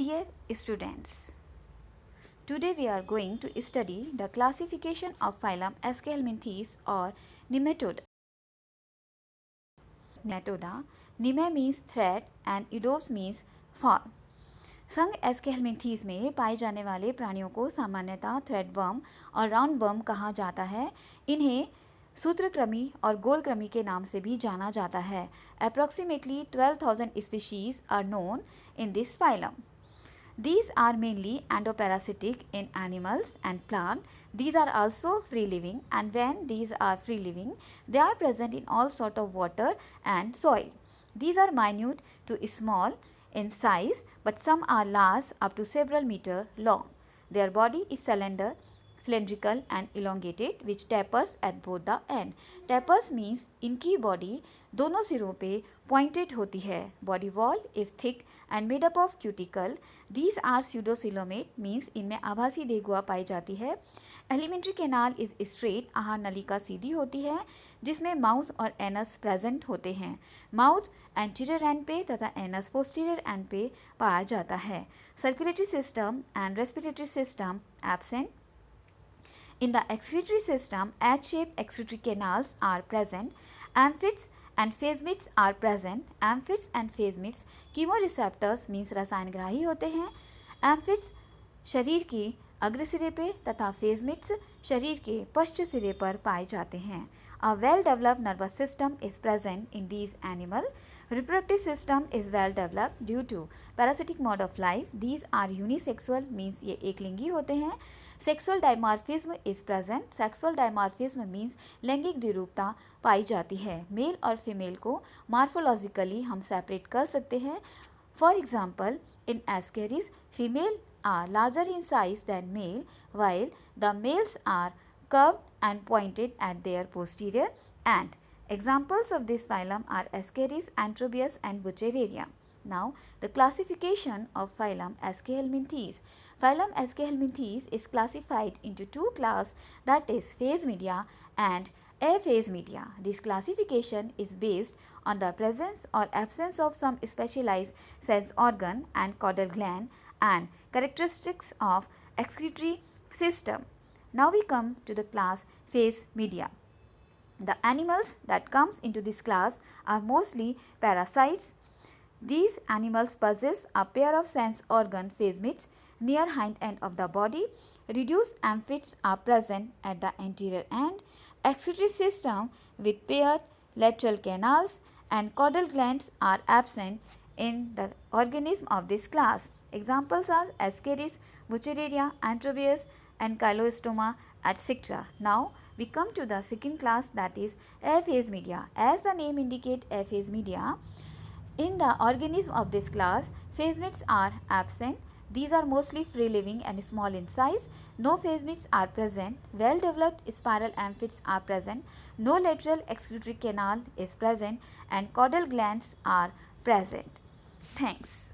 Dear students, today we are going to study the classification of phylum Aschelminthes or Nematoda. Nematoda, Neme means thread and Eidos means form. संघ एस्केल्मिंथीज में पाए जाने वाले प्राणियों को सामान्यतः थ्रेडवर्म और राउंडवर्म कहा जाता है। इन्हें सूत्रक्रमी और गोलक्रमी के नाम से भी जाना जाता है। Approximately 12,000 species are known in this phylum. These are mainly endoparasitic in animals and plants. These are also free living, and when these are free living, they are present in all sort of water and soil. These are minute to small in size, but some are large up to several meters long. Their body is cylindrical and elongated, which tapers at both the end. Tapers means इनकी body दोनों सिरों पे pointed होती है. Body wall is thick and made up of cuticle. These are pseudocoelomate means इनमें आभासी देहगुहा पाई जाती है. Alimentary canal is straight, आहार नलिका सीधी होती है जिसमें माउथ और एनस प्रेजेंट होते हैं. माउथ एंटीरियर एंड पे तथा एनस पोस्टीरियर एंड पे पाया जाता है. Circulatory system and respiratory system absent. In the excretory system, H-shaped excretory canals are present. Amphids and phasmids are present. Amphids and phasmids chemoreceptors means रसायनग्राही होते हैं. Amphids शरीर के अग्र सिरे पे तथा phasmids शरीर के पश्च सिरे पर पाए जाते हैं. A well-developed nervous system is present in these animals. Reproductive system is well developed due to parasitic mode of life. These are unisexual means ये एक लिंगी होते हैं. Sexual dimorphism is present. Sexual dimorphism means लैंगिक द्विरूपता पाई जाती है. Mail और female को morphologically हम सेपरेट कर सकते हैं. For example, in Ascaris, female are larger in size than male, while the males are curved and pointed at their posterior end. Examples of this phylum are Ascaris, Antrobius and Wuchereria. Now, the classification of phylum Aschelminthes. Phylum Aschelminthes is classified into two classes, that is Phasmidia and Aphasmidia. This classification is based on the presence or absence of some specialized sense organ and caudal gland and characteristics of excretory system. Now we come to the class Phasmidia. The animals that comes into this class are mostly parasites. These animals possess a pair of sense organ phasmids near hind end of the body. Reduced amphids are present at the anterior end. Excretory system with paired lateral canals and caudal glands are absent in the organism of this class. Examples are Ascaris, Wuchereria, Antrobius and Chylostoma, etc. Now we come to the second class, that is Aphasmidia. As the name indicates, Aphasmidia, in the organism of this class, phasmids are absent. These are mostly free living and small in size. No phasmids are present. Well developed spiral amphids are present. No lateral excretory canal is present and caudal glands are present. Thanks.